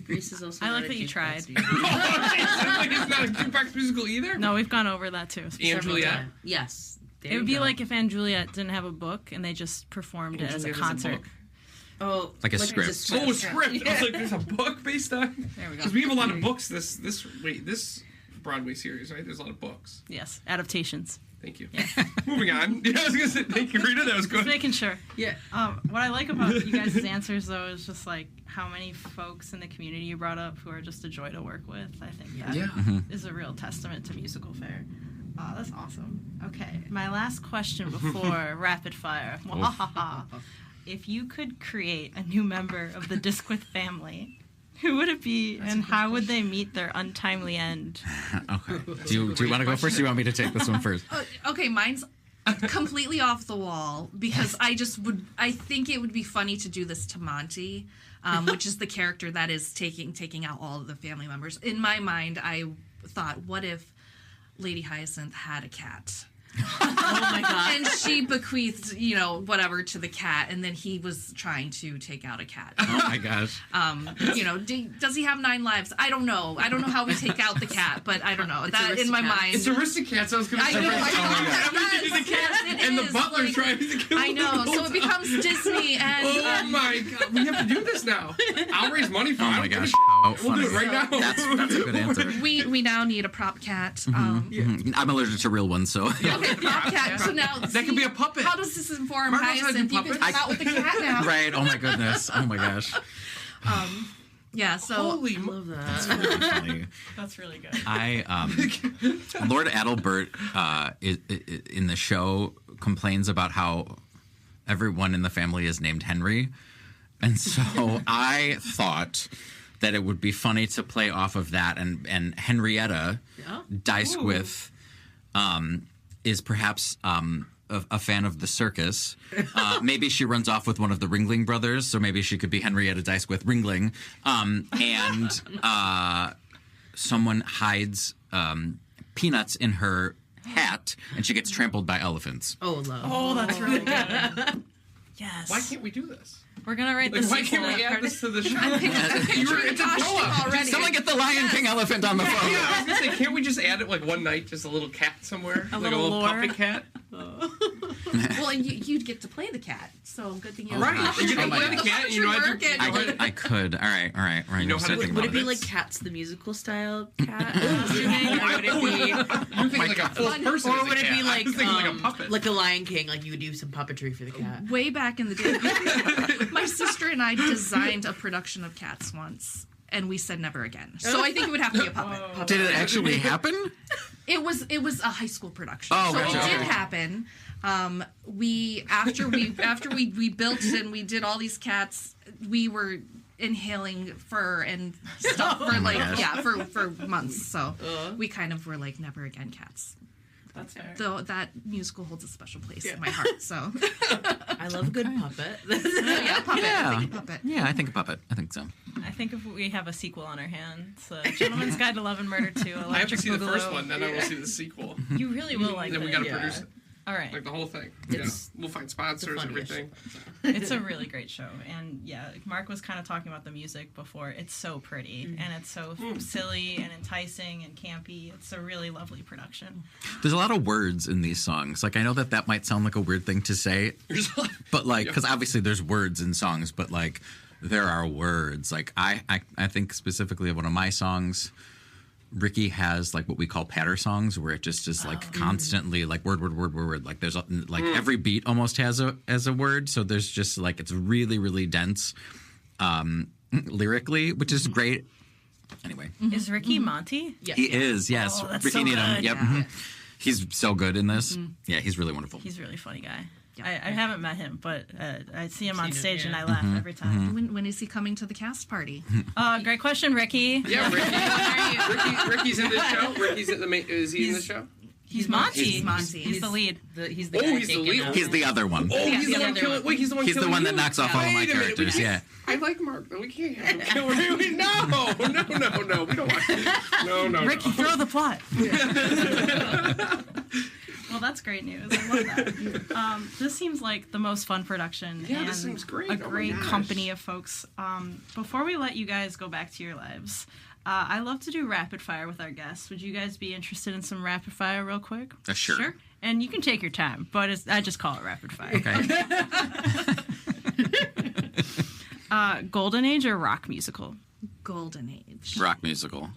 E: Grease is also.
A: I like that you tried.
C: It's not a jukebox musical either.
A: No, we've gone over that too.
C: And Juliet.
E: Yes.
A: It would be like if Anne Juliet didn't have a book and they just performed it as a concert.
E: Oh,
D: like a script.
C: A script. Yeah. I was like, there's a book based on.
A: There we go.
C: Because we have a lot of books. This Broadway series, right? There's a lot of books.
A: Yes, adaptations.
C: Thank you. Yeah. Moving on. Yeah, I was gonna say thank you, Rita. That was good.
A: Just making sure.
E: Yeah.
A: What I like about you guys' answers though is just like how many folks in the community you brought up who are just a joy to work with. I think that is a real testament to MusicalFare. That's awesome. Okay, my last question before rapid fire. If you could create a new member of the Disquith family, who would it be, and how would they meet their untimely end?
D: Okay. Do you want to go first, or do you want me to take this one first?
B: Okay, mine's completely off the wall because I think it would be funny to do this to Monty, which is the character that is taking out all of the family members. In my mind, I thought, what if Lady Hyacinth had a cat?
E: Oh my god!
B: And she bequeathed, whatever to the cat, and then he was trying to take out a cat.
D: Oh my gosh!
B: Does he have 9 lives? I don't know. I don't know how we take out the cat, but I don't know. That in my mind,
C: it's Aristocats. I was going to say.
B: I know.
C: And the butler trying to kill.
B: I know. So it becomes Disney, and
C: oh my god, we have to do this now. I'll raise money for it.
D: Oh my gosh!
C: We'll do it right now.
D: That's a good answer.
B: We now need a prop cat.
D: Mm-hmm. I'm allergic to real ones, so.
B: Okay, prop cat. So now
C: that could be a puppet.
B: How does this inform Hyacinth? You can come out with the cat now.
D: Right. Oh my goodness. Oh my gosh.
B: Yeah. So
E: holy, I love that.
D: That's really funny.
A: That's really good.
D: Lord Adalbert in the show complains about how everyone in the family is named Henry, and so I thought that it would be funny to play off of that, and Henrietta Dysquith is perhaps a fan of the circus. Maybe she runs off with one of the Ringling brothers, so maybe she could be Henrietta Dysquith Ringling. And someone hides peanuts in her hat, and she gets trampled by elephants.
E: Oh, love.
A: Oh, that's really good. Yes.
C: Why can't we do this?
A: We're gonna write this.
C: Why can't we add this to the show?
B: it's already.
D: Someone get the Lion King elephant on the phone.
C: Yeah, I was gonna say, can't we just add it like one night, just a little cat somewhere,
A: a
C: little
A: lore.
C: puppet cat?
B: Well, and you'd get to play the cat, so good thing you have
C: right. You get to play the cat, and you know how to.
D: I could. All right.
C: You know how to
E: would it be like Cats the musical style cat? Or would it be?
C: You're thinking like a full person.
E: Or would it be like
C: a puppet,
E: like a Lion King? Like you would do some puppetry for the cat.
B: Way back in the day, my sister and I designed a production of Cats once, and we said never again. So I think it would have to be a puppet.
D: Did it actually happen?
B: It was a high school production.
D: Oh,
B: so
D: gotcha.
B: it did happen. After we built it and we did all these cats, we were inhaling fur and stuff for for months. So we kind of were like never again cats.
A: That's fair.
B: Though that musical holds a special place in my heart. So
E: I love a good puppet.
B: Puppet.
D: Yeah.
B: I think a puppet.
D: Yeah, I think a puppet. I think so.
A: I think if we have a sequel on our hands, Gentleman's Guide to Love and Murder 2, Electric
C: I have to see the
A: Boogaloo.
C: first one, then I will see the sequel.
A: You really will like
C: Then
A: it.
C: we gotta produce it.
A: All right.
C: Like the whole thing.
E: It's-
C: We'll find sponsors,
E: funniest
C: everything.
A: It's a really great show. And yeah, Mark was kind of talking about the music before. It's so pretty and it's so silly and enticing and campy. It's a really lovely production.
D: There's a lot of words in these songs. Like, I know that might sound like a weird thing to say, but like, because obviously there's words in songs, but like, there are words. Like, I think specifically of one of my songs, Ricky has like what we call patter songs, where it just is like constantly like word. Like there's like every beat almost has a word. So there's just like, it's really, really dense lyrically, which is great. Anyway.
A: Is Ricky Monty?
E: Yes.
D: He is, yes.
A: Oh, that's
D: Ricky
A: so
D: Needham.
A: good.
D: Yep.
A: Yeah.
D: Mhm. He's so good in this. Yeah, he's really wonderful.
A: He's a really funny guy. I haven't met him, but I see him on
E: Seen him,
A: stage and
E: yeah.
A: I laugh every time.
B: When is he coming to the cast party?
A: Great question, Ricky.
C: Yeah, Ricky's in this show. Ricky's in the main. Is he in the show?
A: He's Monty.
B: He's Monty.
A: He's the lead.
E: He's the
C: Oh,
E: guy
C: he's the
E: taking
C: lead.
E: out-
D: He's the other one.
C: Oh, he's the
E: the
C: one
E: other
C: killing.
E: one.
C: Wait, he's the one.
D: He's the
C: killing
D: one that
C: you?
D: knocks off all of my
C: Wait a minute,
D: characters. Yeah.
C: I like Mark, but we can't have him kill him. No. We don't want that. No.
A: Ricky, throw the plot. Well, that's great news. I love that. This seems like the most fun production.
C: Yeah,
A: and
C: this seems great.
A: A
C: Oh my
A: great
C: gosh.
A: company of folks. Before we let you guys go back to your lives, I love to do rapid fire with our guests. Would you guys be interested in some rapid fire real quick?
D: Sure.
A: And you can take your time, but I just call it rapid fire.
D: Okay.
A: Golden Age or rock musical?
B: Golden Age.
D: Rock musical.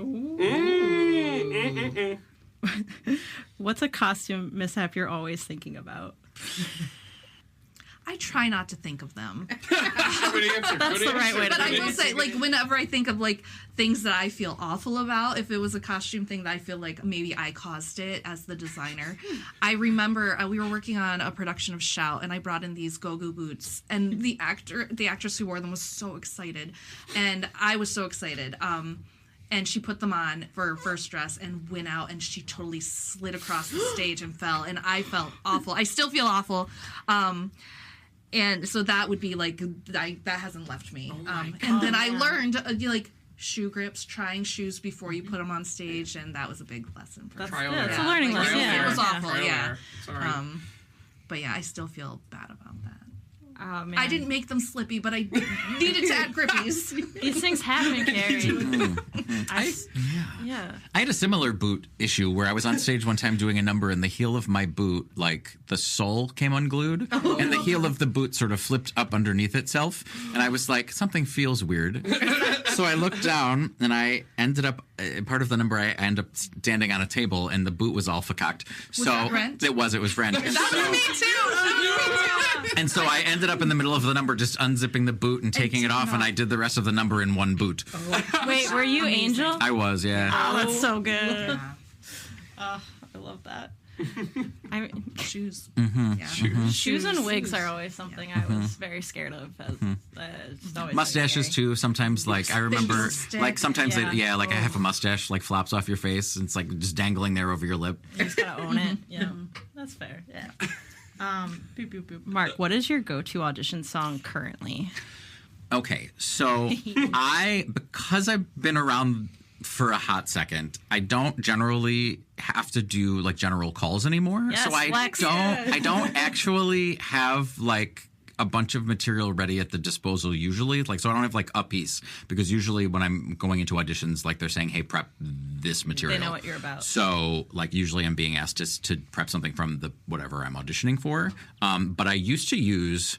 A: What's a costume mishap you're always thinking about?
B: I try not to think of them.
C: Good answer.
A: That's
C: Good
A: the right
C: answer.
A: way to
B: But I
A: do
B: will
A: it.
B: say, like, whenever I think of, like, things that I feel awful about, if it was a costume thing that I feel like maybe I caused it as the designer, I remember we were working on a production of Shout, and I brought in these go-go boots, and the actress who wore them was so excited, and I was so excited. And she put them on for her first dress and went out, and she totally slid across the stage and fell, and I felt awful. I still feel awful. And so that would be like, that hasn't left me. And then I learned like shoe grips, trying shoes before you put them on stage, and that was a big lesson for me.
C: Trial
A: Yeah, it's a
C: and
A: learning
C: error.
A: lesson.
C: Trial and
A: Yeah.
C: error.
B: It was awful,
C: Trial and
B: yeah.
C: error. Sorry.
B: But yeah, I still feel bad about that.
A: Oh, man.
B: I didn't make them slippy, but I needed to add grippies.
A: These things happen, Carrie. Yeah.
D: I had a similar boot issue where I was on stage one time doing a number and the heel of my boot, like the sole came unglued and the heel of the boot sort of flipped up underneath itself. And I was like, something feels weird. So I looked down and I ended up, part of the number, I ended up standing on a table and the boot was all fakaked. So
B: that rent?
D: It was rent. And so,
B: Me too.
D: and so I ended up in the middle of the number just unzipping the boot and taking it off, and I did the rest of the number in one boot.
A: Wait, were you Angel?
D: I was, yeah.
A: Oh, that's so good. I love that. I mean,
B: Shoes.
C: Mm-hmm.
B: Yeah.
A: shoes and wigs are always something I was very scared of. Just always
D: Mustaches
A: scary.
D: too. Sometimes, like I remember,
B: stick.
D: like sometimes,
A: Yeah.
D: like I have a mustache like flops off your face, and it's like just dangling there over your lip.
A: You just gotta own it. Yeah, that's fair. Yeah. Boop, boop, boop. Mark, what is your go-to audition song currently?
D: Okay, so because I've been around for a hot second, I don't generally have to do like general calls anymore.
A: Yes,
D: so I
A: flex.
D: I don't actually have like a bunch of material ready at the disposal usually. Like, so I don't have like a piece, because usually when I'm going into auditions, like they're saying, hey, prep this material.
A: They know what you're about.
D: So like usually I'm being asked to prep something from the whatever I'm auditioning for. But I used to use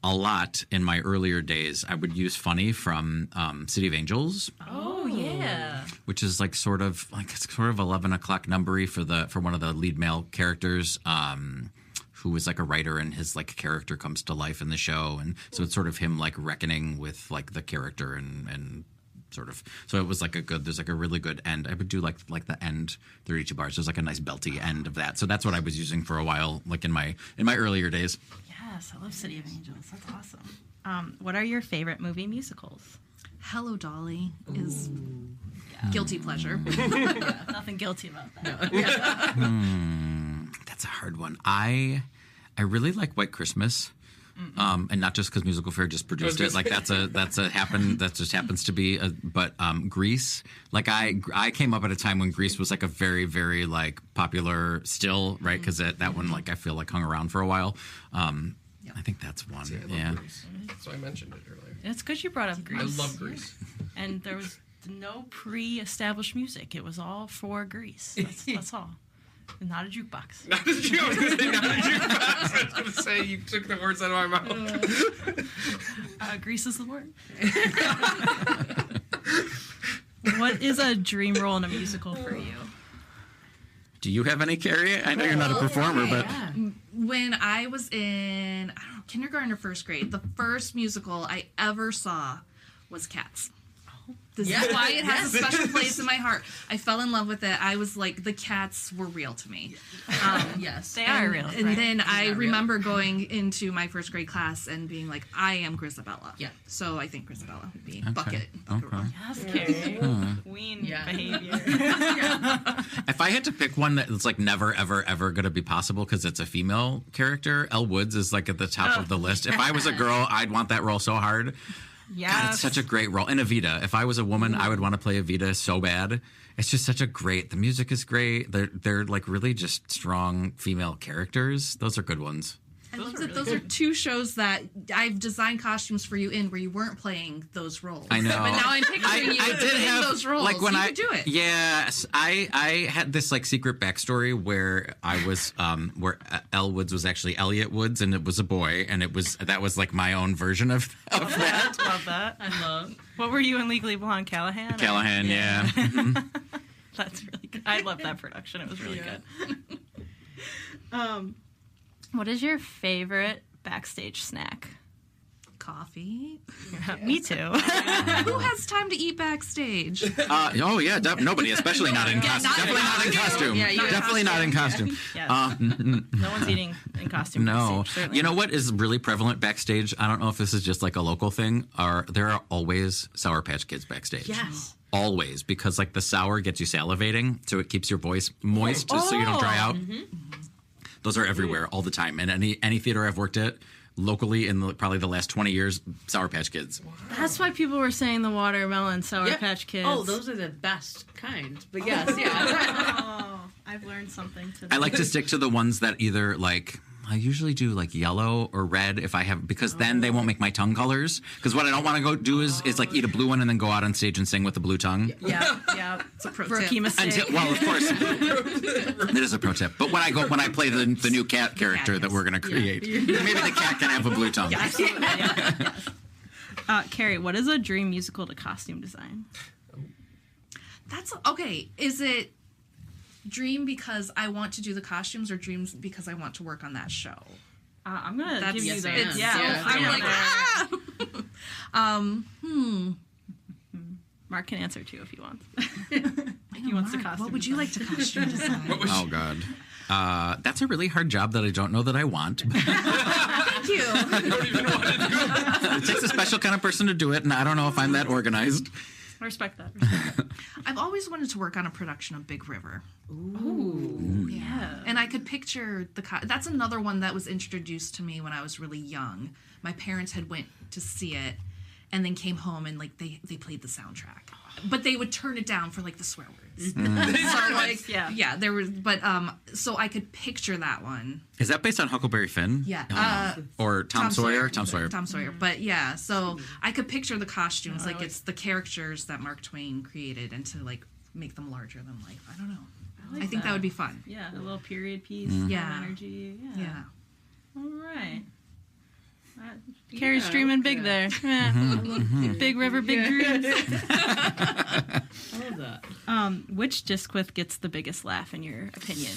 D: a lot in my earlier days. I would use Funny from City of Angels,
A: Oh yeah.
D: which is like sort of 11 o'clock numbery for one of the lead male characters, who is like a writer, and his like character comes to life in the show, and so it's sort of him like reckoning with like the character and sort of, so it was like there's like a really good end. I would do like the end 32 bars. There's like a nice belty end of that. So that's what I was using for a while, like in my earlier days.
A: Yes, I love City of Angels. That's awesome. What are your favorite movie musicals?
B: Hello, Dolly is guilty pleasure.
A: Nothing guilty about that.
D: That's a hard one. I really like White Christmas. and not just because MusicalFare just produced it. Like that just happens to be. But Grease, like I came up at a time when Grease was like a very, very like popular still, right? Because that one like I feel like hung around for a while. I think that's one.
C: See, I love Grease. So I mentioned it earlier.
A: It's good you brought up Grease.
C: I love Grease.
A: And there was no pre-established music. It was all for Grease. That's all. Not a jukebox.
C: Not a jukebox. I was going to say not a jukebox. I was going to say you took the words out of my mouth.
A: Grease is the word. What is a dream role in a musical for you?
D: Do you have any, Kari? I know you're not a performer, but
B: when I was in kindergarten or first grade, the first musical I ever saw was Cats. This is why it has a special place in my heart. I fell in love with it. I was like, the cats were real to me.
E: Yes.
A: They are real.
B: And then I remember going into my first grade class and being like, I am Grisabella.
E: Yeah.
B: So I think Grisabella would be bucket.
D: okay.
A: Yes, Kari. Queen behavior.
D: If I had to pick one that's like never, ever, ever going to be possible because it's a female character, Elle Woods is like at the top of the list. If I was a girl, I'd want that role so hard.
A: Yeah,
D: God, it's such a great role. And Evita. If I was a woman, I would want to play Evita so bad. It's just such a great. The music is great. They're like really just strong female characters. Those are good ones.
B: I love that those are two shows that I've designed costumes for you in where you weren't playing those roles.
D: I know.
B: But now I'm picturing you in those roles.
D: Like when
B: you could do it.
D: Yes, I had this like secret backstory where I was where Elle Woods was actually Elliot Woods and it was a boy and that was like my own version of that.
A: Love that. I love. What were you in Legally Blonde, Callahan?
D: Callahan, yeah.
A: That's really good. I love that production. It was really good. What is your favorite backstage snack?
B: Coffee.
A: Me too.
B: Who has time to eat backstage?
D: Oh yeah, nobody, especially not in costume. Definitely not in costume.
E: Yeah,
D: definitely not in costume.
A: Yes. No one's eating in costume.
D: No.
A: Backstage,
D: You know what is really prevalent backstage? I don't know if this is just like a local thing. There are always Sour Patch Kids backstage.
E: Yes.
D: Always, because like the sour gets you salivating, so it keeps your voice moist, so you don't dry out. Those are everywhere all the time. And any theater I've worked at locally in probably the last 20 years, Sour Patch Kids.
A: That's why people were saying the watermelon Sour Patch Kids.
E: Oh, those are the best kind. But yes,
A: I've learned something today.
D: I like to stick to the ones that either like I usually do like yellow or red if I have because then they won't make my tongue colors. Because what I don't want to go do is like eat a blue one and then go out on stage and sing with the blue tongue.
A: Yeah. It's a rookie mistake.
D: Well, of course, it is a pro tip. But when I play the new cat character that we're going to create, maybe the cat can have a blue tongue.
A: Kari, what is a dream musical to costume design?
B: That's okay. Is it dream because I want to do the costumes or dreams because I want to work on that show?
A: I'm going to give you the...
B: It's
A: Yeah.
B: I'm like,
A: Mark can answer too if he wants. He wants to costume
B: what would you like to costume design?
D: Oh, God. That's a really hard job that I don't know that I want.
B: Thank you.
C: I don't even know what to do.
D: It takes a special kind of person to do it, and I don't know if I'm that organized.
A: I respect that.
B: I've always wanted to work on a production of Big River.
A: Ooh. Yeah.
B: And I could picture that's another one that was introduced to me when I was really young. My parents had went to see it and then came home and like they played the soundtrack. But they would turn it down for like the swear words. So like there was so I could picture that one.
D: Is that based on Huckleberry Finn?
B: Yeah.
D: Or Tom Sawyer? Tom Sawyer.
B: Tom Sawyer. But yeah, so I could picture the costumes like it's the characters that Mark Twain created and to like make them larger than life. I don't know. I think that would be fun.
A: Yeah, a little period piece.
B: Yeah.
A: Energy.
B: Yeah.
A: All right. Kari's dreaming big there. Yeah. Big River, big dreams.
E: I love that.
A: Which disc width gets the biggest laugh in your opinion?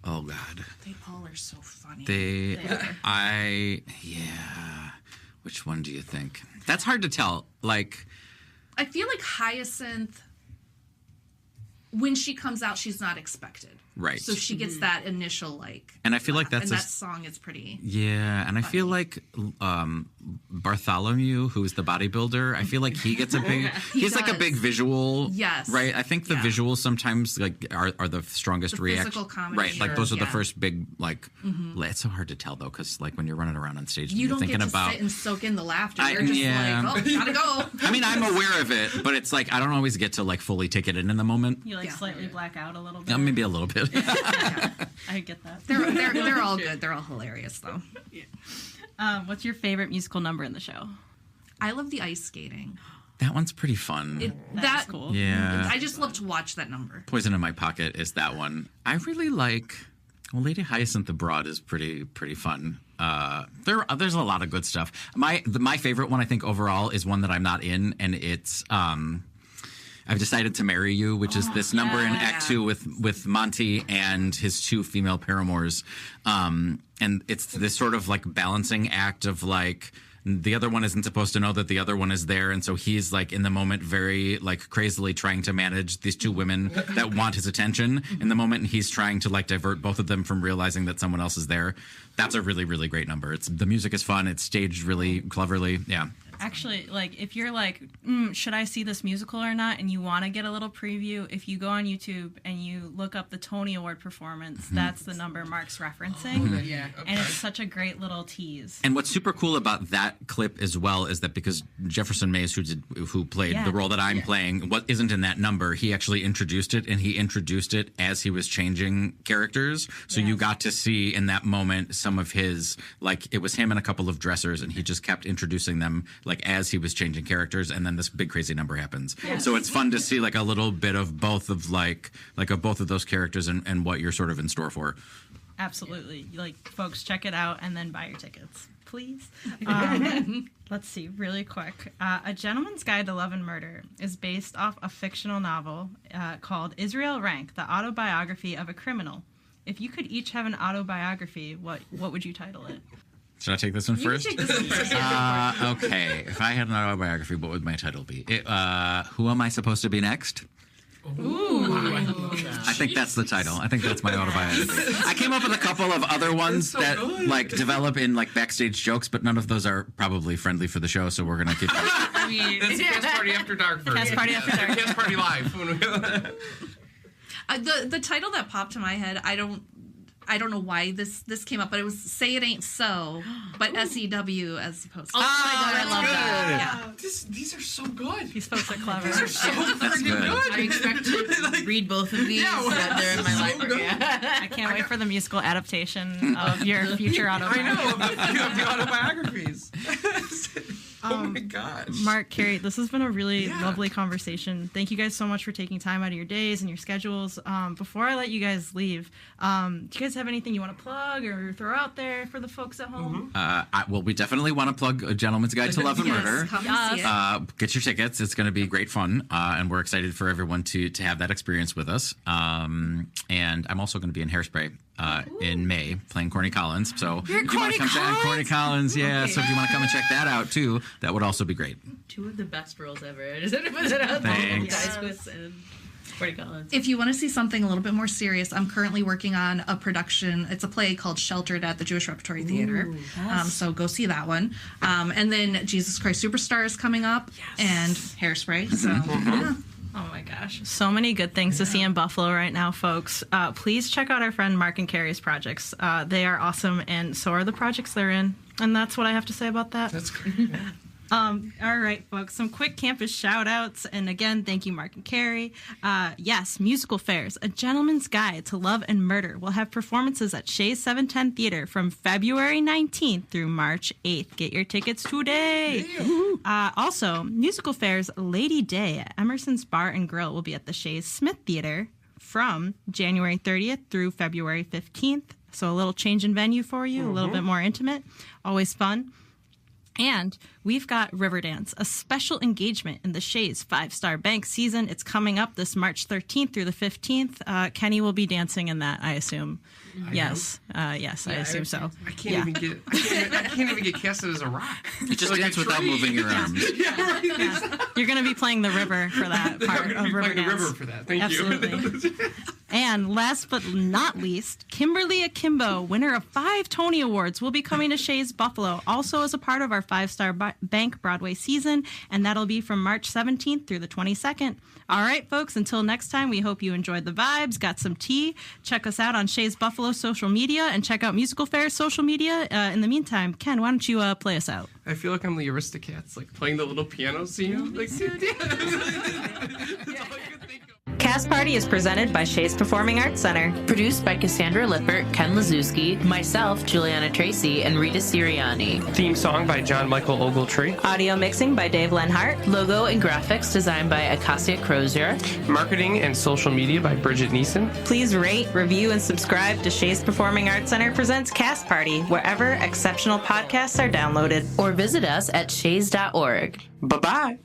D: Oh, God.
B: They all are so funny.
D: Which one do you think? That's hard to tell. Like,
B: I feel like Hyacinth when she comes out, she's not expected.
D: Right.
B: So she gets that initial like.
D: And I feel like
B: and that song is pretty.
D: Yeah, and I feel like Bartholomew, who's the bodybuilder, I feel like he gets a big. He's like a big visual.
B: Yes.
D: Right. I think the visuals sometimes like are the strongest reaction.
B: Physical comedy.
D: Right. Like those are the first big like. It's so hard to tell though, because like when you're running around on stage,
B: You
D: you're
B: don't
D: thinking
B: get to
D: about.
B: sit and soak in the laughter. You're just like, oh, gotta go.
D: I mean, I'm aware of it, but it's like I don't always get to like fully take it in the moment.
A: You like slightly black out a little bit.
D: Maybe a little bit.
A: I get that.
B: They're all good. They're all hilarious though.
A: What's your favorite musical number in the show?
B: I love the ice skating.
D: That one's pretty fun.
A: That's cool.
D: Yeah.
B: I just love to watch that number.
D: Poison in My Pocket is that one. I really like. Well, Lady Hyacinth Abroad is pretty fun. There's a lot of good stuff. My favorite one I think overall is one that I'm not in, and it's I've Decided to Marry You, which is this number in Act 2 with Monty and his 2 female paramours, and it's this sort of like balancing act of like. The other one isn't supposed to know that the other one is there, and so he's like in the moment very like crazily trying to manage these 2 women that want his attention in the moment, and he's trying to like divert both of them from realizing that someone else is there. That's a really, really great number. The music is fun. It's staged really cleverly. Yeah.
A: Actually, like if you're like, should I see this musical or not, and you want to get a little preview, if you go on YouTube and you look up the Tony Award performance, that's the number Mark's referencing.
C: Yeah.
A: And it's such a great little tease.
D: And what's super cool about that clip as well is that because Jefferson Mays, who played the role that I'm playing, what isn't in that number, he actually introduced it, and he introduced it as he was changing characters. So you got to see in that moment some of his, like it was him and a couple of dressers, and he just kept introducing them like as he was changing characters, and then this big crazy number happens. Yes. So it's fun to see like a little bit of both of of both of those characters and what you're sort of in store for.
A: Absolutely. Like folks, check it out and then buy your tickets, please. Let's see, really quick. A Gentleman's Guide to Love and Murder is based off a fictional novel called Israel Rank, the autobiography of a criminal. If you could each have an autobiography, what would you title it?
D: Should I take this one first?
B: You can take this one first.
D: Okay. If I had an autobiography, what would my title be? Who Am I Supposed to Be Next?
E: Ooh.
D: I think that's the title. I think that's my autobiography. I came up with a couple of other ones that like develop in like backstage jokes, but none of those are probably friendly for the show, so we're gonna keep.
E: I mean,
C: That's Cast Party After Dark version.
A: Cast Party After Dark.
C: Cast Party Live.
B: The title that popped to my head, I don't know why this came up, but it was Say It Ain't So, but SEW as opposed to.
A: Oh my God, I love that.
B: Yeah.
C: These are so good.
A: These folks are clever.
C: These are so freaking
D: good.
C: good.
E: I expect to read both of these. They're in my library.
A: I can't wait for the musical adaptation of your future
C: I
A: autobiography.
C: know, of the autobiographies. Oh my gosh.
A: Mark, Kari, this has been a really lovely conversation. Thank you guys so much for taking time out of your days and your schedules. Before I let you guys leave, do you guys have anything you want to plug or throw out there for the folks at home?
D: Well, we definitely want to plug A Gentleman's Guide to Love and Murder.
B: Come and see it.
D: Get your tickets. It's going to be great fun, and we're excited for everyone to have that experience with us. And I'm also going to be in Hairspray in May playing Corny Collins. So
A: You're
D: if you want to come to Corny Collins, yeah. So if you want to come and check that out too, that would also be great.
E: 2 of the best roles ever. Just put it out there.
D: Thanks.
E: Dice and Corey Collins.
B: If you want to see something a little bit more serious, I'm currently working on a production. It's a play called Sheltered at the Jewish Repertory Theater. So go see that one. And then Jesus Christ Superstar is coming up, and Hairspray. So yeah.
A: Oh my gosh. So many good things to see in Buffalo right now, folks. Please check out our friend Mark and Kari's projects. They are awesome, and so are the projects they're in. And that's what I have to say about that.
C: That's great.
A: All right, folks, some quick campus shout outs. And again, thank you, Mark and Kari. Yes, MusicalFares, A Gentleman's Guide to Love and Murder, will have performances at Shea 710 Theater from February 19th through March 8th. Get your tickets today. Also, MusicalFares Lady Day at Emerson's Bar and Grill will be at the Shea Smith Theater from January 30th through February 15th. So a little change in venue for you, a little bit more intimate. Always fun. And we've got Riverdance, a special engagement in the Shea's 5-Star Bank season. It's coming up this March 13th through the 15th. Kenny will be dancing in that, I assume. Yes, yes, I assume so.
C: I can't even get casted as a rock.
D: You just dance without moving your arms.
A: You're going to be playing the river for that part
C: I'm
A: of
C: going to be playing
A: River
C: the
A: Dance.
C: river for that. Thank
A: Absolutely.
C: you.
A: And last but not least, Kimberly Akimbo, winner of 5 Tony Awards, will be coming to Shea's Buffalo, also as a part of our 5-Star Bank Broadway season, and that'll be from March 17th through the 22nd. All right, folks, until next time, we hope you enjoyed the vibes, got some tea. Check us out on Shea's Buffalo social media, and check out MusicalFare's social media. In the meantime, Ken, why don't you play us out?
C: I feel like I'm the Aristocats, like playing the little piano scene. Like, That's all I could think of.
A: Cast Party is presented by Shea's Performing Arts Center.
E: Produced by Cassandra Lippert, Ken Lazewski, myself, Juliana Tracy, and Rita Sirianni.
C: Theme song by John Michael Ogletree.
A: Audio mixing by Dave Lenhart.
E: Logo and graphics designed by Acacia Crozier.
C: Marketing and social media by Bridget Neeson.
A: Please rate, review, and subscribe to Shea's Performing Arts Center presents Cast Party, wherever exceptional podcasts are downloaded.
E: Or visit us at shays.org.
C: Bye-bye.